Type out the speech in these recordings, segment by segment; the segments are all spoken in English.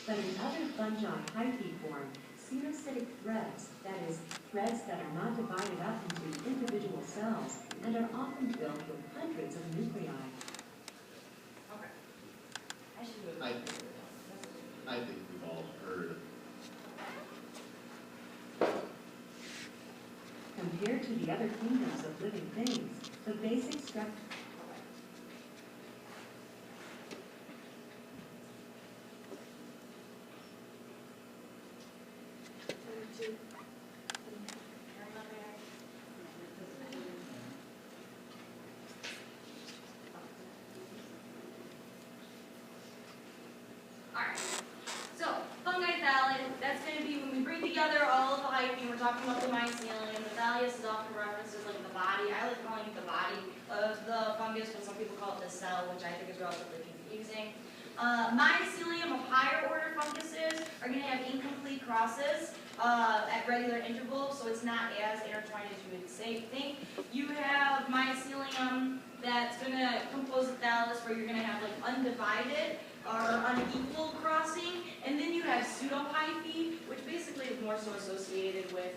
But in other fungi hyphae form xenocytic threads, that is, threads that are not divided up into individual cells and are often filled with hundreds of nuclei. Okay. I should move. I think we've all heard. Compared to the other kingdoms of living things, the basic structure. Alright, so fungi thallus, that's going to be when we bring together all of the hyphae. We're talking about the mycelium. The thallus is often referenced as like the body. I like calling it the body of the fungus, but some people call it the cell, which I think is relatively confusing. Mycelium of higher order funguses are going to have incomplete crosses at regular intervals, so it's not as intertwined as you would think. You have mycelium that's going to compose the thallus, where you're going to have like undivided or unequal crossing, and then you have pseudohyphae, which basically is more so associated with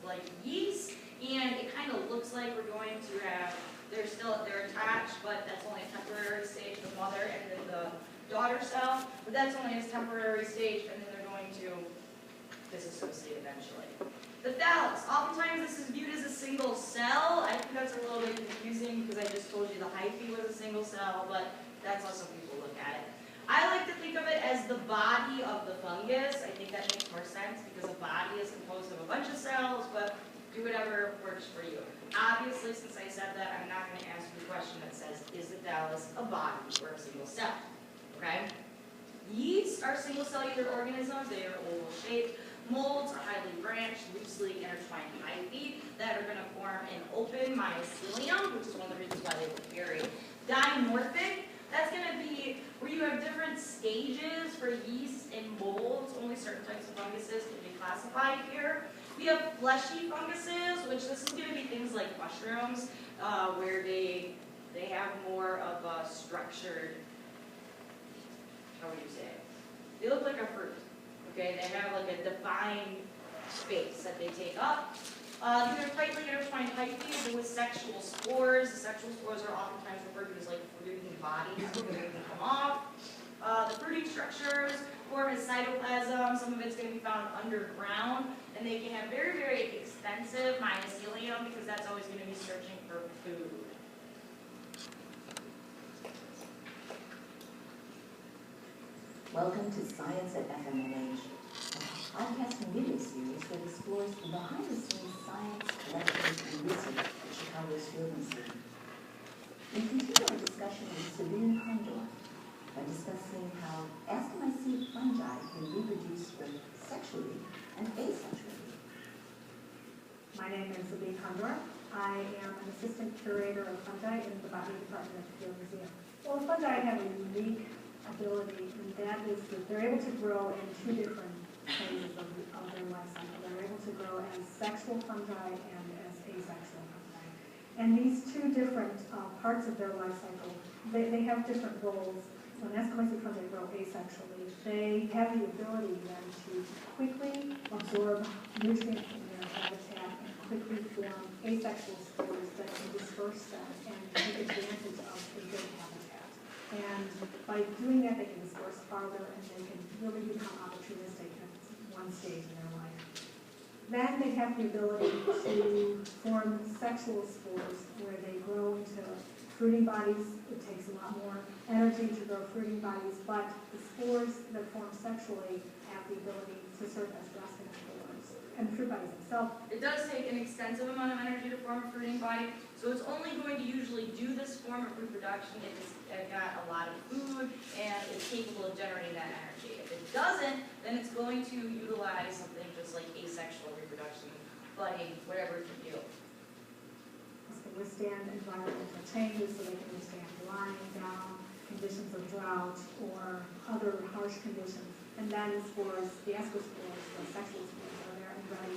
like yeast, and it kind of looks like we're going to have, they're attached, but that's only a temporary stage, the mother and then the daughter cell, but that's only a temporary stage, and then they're going to disassociate eventually. The thallus, oftentimes this is viewed as a single cell. I think that's a little bit confusing because I just told you the hyphae was a single cell, but that's how some people look at it. I like to think of it as the body of the fungus. I think that makes more sense because a body is composed of a bunch of cells, but do whatever works for you. Obviously, since I said that, I'm not going to ask you a question that says, is the thallus a body or a single cell? Okay? Yeast are single-cellular organisms. They are oval-shaped. Molds are highly branched, loosely intertwined hyphae that are going to form an open mycelium, which is one of the reasons why they look very dimorphic. That's going to be where you have different stages for yeast and molds. Only certain types of funguses can be classified here. We have fleshy funguses, which this is going to be things like mushrooms, where they have more of a structured, how would you say it? They look like a fruit. Okay, they have like a defined space that they take up. These are tightly intertwined hyphae with sexual spores. The sexual spores are oftentimes referred to as like fruiting bodies because they can come off. The fruiting structures form as cytoplasm. Some of it's going to be found underground, and they can have very, very extensive mycelium because that's always going to be searching for food. Welcome to Science at FMLH, a podcast and video series that explores the behind-the-scenes science, collections, and research at Chicago's Field Museum. We continue our discussion with Sabine Condor by discussing how Ascomycete fungi can reproduce both sexually and asexually. My name is Sabine Condor. I am an assistant curator of fungi in the botany department at the Field Museum. Well, the fungi have a unique ability, and that is that they're able to grow in two different phases of their life cycle. They're able to grow as sexual fungi and as asexual fungi. And these two different parts of their life cycle, they have different roles. When Ascomycete fungi grow asexually, they have the ability then to quickly absorb nutrients in their habitat and quickly form asexual spores that can disperse them and take advantage of the good habitat. And by doing that, they can disperse farther and they can really become opportunistic at one stage in their life. Then they have the ability to form sexual spores where they grow into fruiting bodies. It takes a lot more energy to grow fruiting bodies, but the spores that form sexually have the ability to serve as resting spores. And the fruit bodies themselves. It does take an extensive amount of energy to form a fruiting body, so it's only going to usually do this form of reproduction if it's got a lot of food and is capable of generating that energy. If it doesn't, then it's going to utilize something just like asexual reproduction, budding, whatever it can do. They withstand environmental changes, so they can withstand lying down, conditions of drought, or other harsh conditions. And then spores, the ascospores, the sexual spores, are there and ready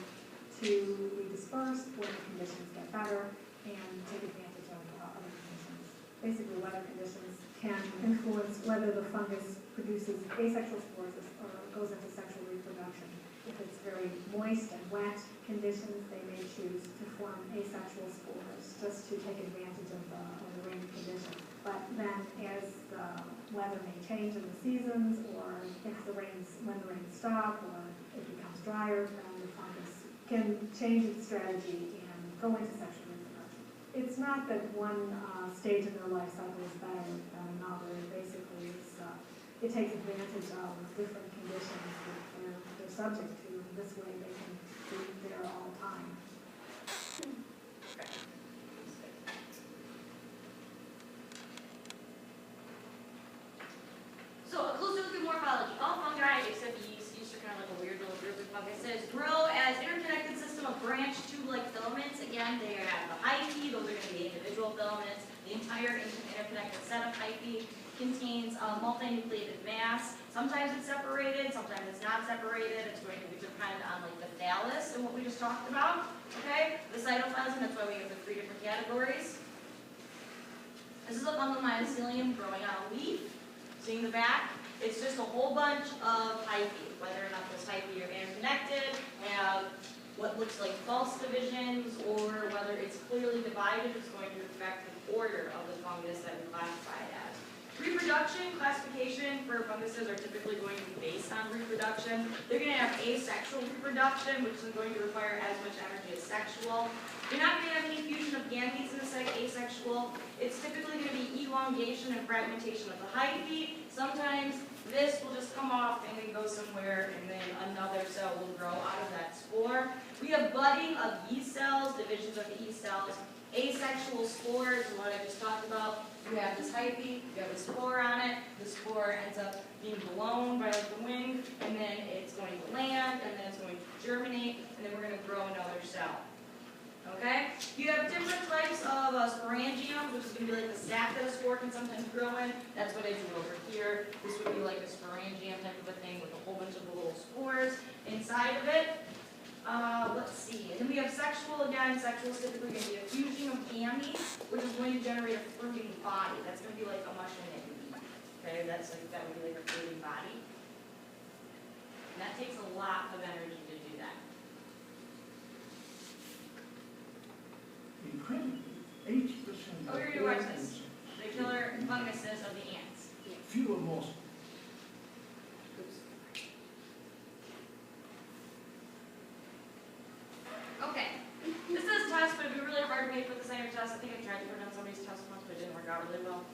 to be dispersed when the conditions get better and take advantage of other conditions. Basically, weather conditions can influence whether the fungus produces asexual spores or goes into sexual reproduction. If it's very moist and wet conditions, they may choose to form asexual spores just to take advantage of the rainy conditions. But then as the weather may change in the seasons, or if when the rains stop, or it becomes drier, then the fungus can change its strategy and go into sexual reproduction. It's not that one stage in their life cycle is better than another. It basically is, it takes advantage of different conditions that they're subject to. And this way they can be there all the time. So a closer look at morphology. All fungi, except yeast are kind of like a weird little group of funguses, grow as interconnected system of branched tube-like filaments. Again, they have the hyphae, those are going to be individual filaments. The entire interconnected set of hyphae contains a multinucleated mass. Sometimes it's separated, sometimes it's not separated. It's going to depend on like the thallus and what we just talked about. Okay, the cytoplasm, that's why we have the 3 different categories. This is a fungal mycelium growing on a leaf. Seeing the back, it's just a whole bunch of hyphae. Whether or not those hyphae are interconnected, have what looks like false divisions, or whether it's clearly divided, is going to affect the order of the fungus that we classify it as. Reproduction, classification for funguses are typically going to be based on reproduction. They're going to have asexual reproduction, which is going to require as much energy as sexual. You're not going to have any fusion of gametes in the asexual. It's typically going to be elongation and fragmentation of the hyphae. Sometimes this will just come off and then go somewhere, and then another cell will grow out of that spore. We have budding of yeast cells, divisions of the yeast cells. Asexual spores, what I just talked about. You have this hyphae, you have a spore on it. The spore ends up being blown by like the wind, and then it's going to land, and then it's going to germinate, and then we're going to grow another cell. Okay? You have different types of sporangiums, which is going to be like the sac that a spore can sometimes grow in. That's what I drew over here. This would be like a sporangium type of a thing with a whole bunch of little spores inside of it. Let's see. And then we have sexual again. Sexual is typically going to be a fusion of gametes, which is going to generate a fruiting body. That's going to be like a mushroom that you eat. Okay? That would be like a fruiting body. And that takes a lot of energy to do that. Incredible. 80%. Oh, here you watch this. The killer funguses of the ants. Fewer most. Okay. This is a test, but it'd be really hard for me to put this on your test. I think I tried to put it on somebody's test once, but it didn't work out really well.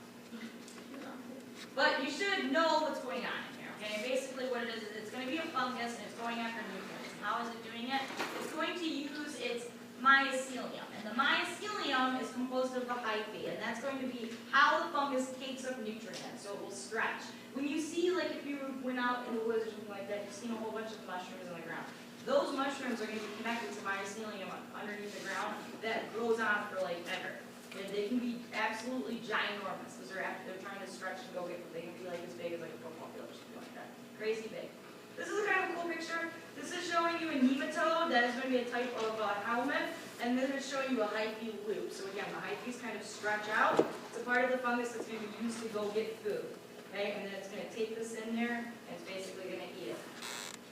But you should know what's going on in here, okay? Basically what it is it's going to be a fungus, and it's going after nutrients. How is it doing it? It's going to use its mycelium. And the mycelium is composed of the hyphae, and that's going to be how the fungus takes up nutrients, so it will stretch. When you see, like if you went out in the woods or something like that, you've seen a whole bunch of mushrooms on the ground. Those mushrooms are going to be connected to mycelium underneath the ground that grows on for like ever. And they can be absolutely ginormous because they're trying to stretch and go get, they can be like as big as like a football field or something like that. Crazy big. This is a kind of a cool picture. This is showing you a nematode. That is going to be a type of helmet. And then it's showing you a hyphae loop. So again, the hyphae kind of stretch out. It's a part of the fungus that's going to be used to go get food. Okay, and then it's going to take this in there, and it's basically going to eat it.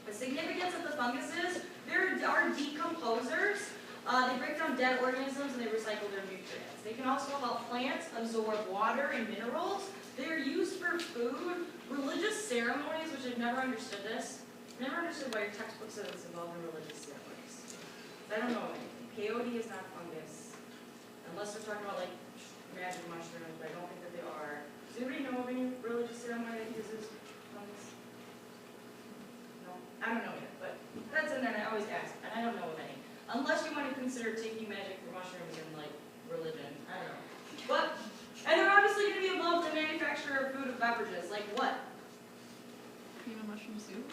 The significance of the funguses, they are decomposers. They break down dead organisms and they recycle their nutrients. They can also help plants absorb water and minerals. They're used for food, religious ceremonies, which I've never understood this. I've never understood why your textbook says it's involved in religious ceremonies. I don't know anything. Peyote is not fungus. Unless they're talking about like magic mushrooms, but I don't think that they are. Does anybody know of any religious ceremony that uses fungus? No? I don't know either, but that's in there and I always ask, and I don't know of any. Unless you want to consider taking magic for mushrooms in like religion. I don't know. But, and they're obviously going to be involved in manufacture of food and beverages. Like what? Cream and mushroom soup?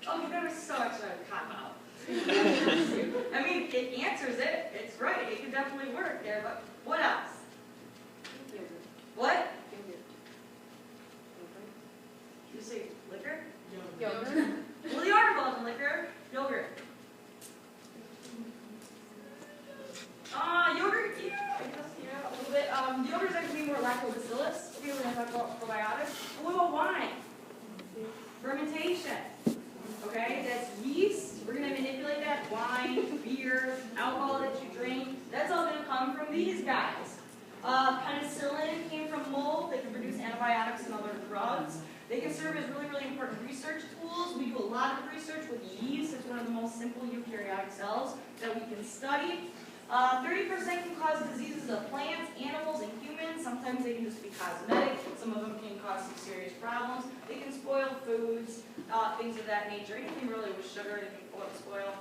Oh, you never saw such a cop-out. I mean, it answers it. It's right. It could definitely work there. But what else? What? Did you say liquor? Yogurt. Well, they are involved in liquor. Yogurt. Yogurt, yeah, I guess, yeah, a little bit. Yogurt is actually more lactobacillus. Okay, we're going to talk about antibiotics. But what about wine? Fermentation. Okay, that's yeast. We're going to manipulate that wine, beer, alcohol that you drink. That's all going to come from these guys. Penicillin came from mold. They can produce antibiotics and other drugs. They can serve as really, really important research tools. We do a lot of research with yeast. It's one of the most simple eukaryotic cells that we can study. 30% can cause diseases of plants, animals, and humans. Sometimes they can just be cosmetic. Some of them can cause some serious problems. They can spoil foods, things of that nature. Anything really with sugar, they can spoil.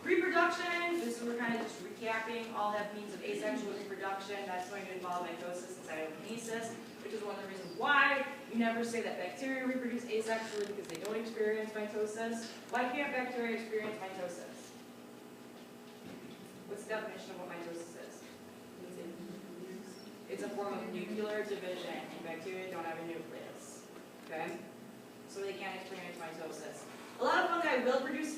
Reproduction, this is, we're kind of just recapping, all have means of asexual reproduction. That's going to involve mitosis and cytokinesis, which is one of the reasons why we never say that bacteria reproduce asexually, because they don't experience mitosis. Why can't bacteria experience mitosis? What's the definition of what mitosis is? It's a form of nuclear division, and bacteria don't have a nucleus. Okay? So they can't experience mitosis. A lot of fungi will produce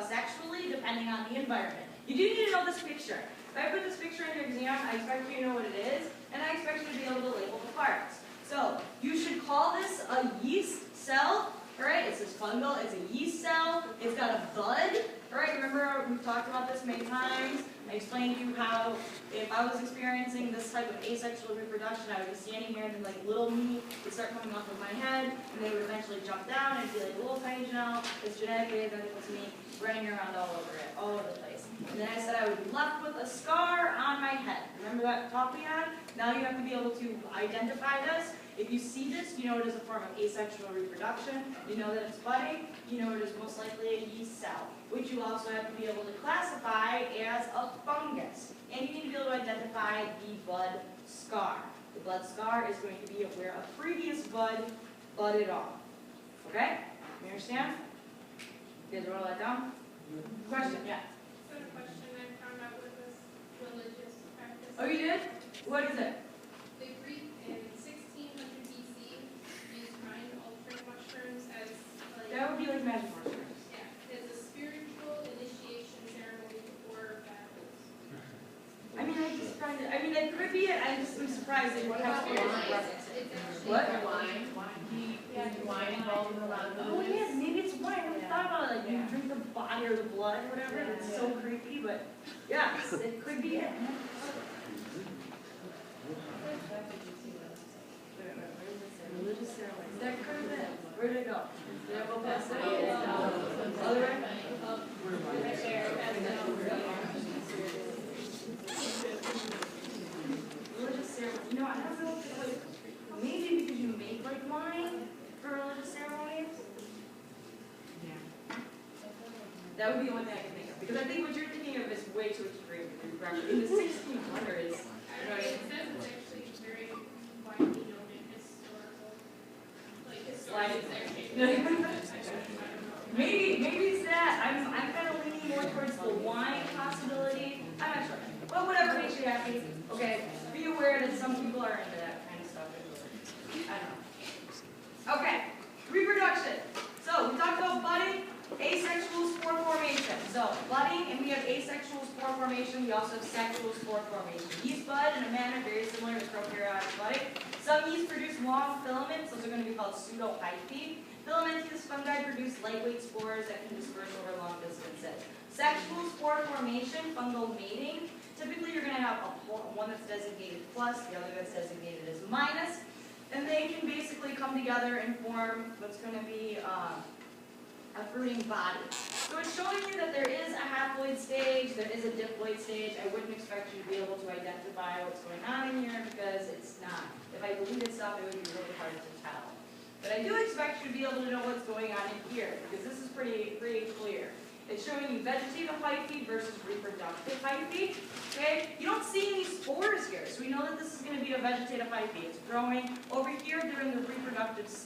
sexually depending on the environment. You do need to know this picture. If I put this picture in your exam, I expect you to know what it is, and I expect you to be able to label the parts. So you should call this a yeast cell. Alright, it says fungal, it's a yeast cell, it's got a bud. Alright, remember we've talked about this many times. I explained to you how if I was experiencing this type of asexual reproduction, I would be standing here and then like little meat would start coming off of my head, and they would eventually jump down and be like a little tiny gel. It's genetically identical to me, running around all over the place. And then I said I would be left with a scar on my head. Remember that talk we had? Now you have to be able to identify this. If you see this, you know it is a form of asexual reproduction. You know that it's budding. You know it is most likely a yeast cell, which you also have to be able to classify as a fungus. And you need to be able to identify the bud scar. The bud scar is going to be where a previous bud budded off. Okay? You understand? You guys wrote all that down? Question? Yeah. So the question I found out with this religious practice. Oh, you did? What is it? The Greek in 1600 BC used pine ultra mushrooms as like That would be like magic mushrooms. as a spiritual initiation ceremony before battles. I mean, I just find it, I mean, it could be it. I just am surprised that you would have spiritual references. It's actually What? Wine. Yeah, wine involved in a lot of Oh, yes, maybe it's wine. I never thought about it. Like, you drink the body or the blood or whatever. It's so creepy, but yes, it could be it. Religious ceremonies. That could have been. Where did it go? Did I go past it? Other way? Religious ceremony. You know, I don't know if it's like, maybe because you make like wine for religious ceremonies. That would be the only thing I can think of. Because I think what you're thinking of is way too extreme. In the 1600s, it says it's actually very widely known in historical maybe it's that. I'm kind of leaning more towards the wine possibility. I'm not sure. But whatever makes you happy. Okay, be aware that some people are into that kind of stuff. I don't know. Okay, reproduction. So we talked about budding, asexual spore formation. So budding, and we have asexual spore formation. We also have sexual spore formation. Yeast bud in a manner very similar to prokaryotic budding. Some yeast produce long filaments. Those are going to be called pseudohyphae. Filamentous fungi produce lightweight spores that can disperse over long distances. Sexual spore formation, fungal mating. Typically, you're going to have one that's designated plus, the other that's designated as minus, and they can basically come together and form what's going to be a fruiting body. So it's showing you that there is a haploid stage, there is a diploid stage. I wouldn't expect you to be able to identify what's going on in here because it's not. If I deleted stuff, it would be really hard to tell. But I do expect you to be able to know what's going on in here because this is pretty clear. It's showing you vegetative hyphae versus reproductive hyphae. Okay? You don't see any spores here, so we know that this is going to be a vegetative hyphae. It's growing. Over here, during the reproductive